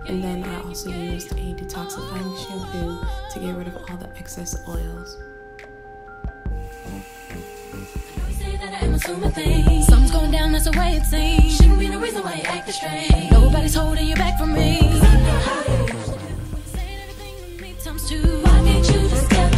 And then I also used a detoxifying shampoo to get rid of all the excess oils. Something's going down, that's the way it seems. Shouldn't be no reason why you act strange. Nobody's holding you back from me. 'Cause I know how you saying everything to me times two. Why can't you just get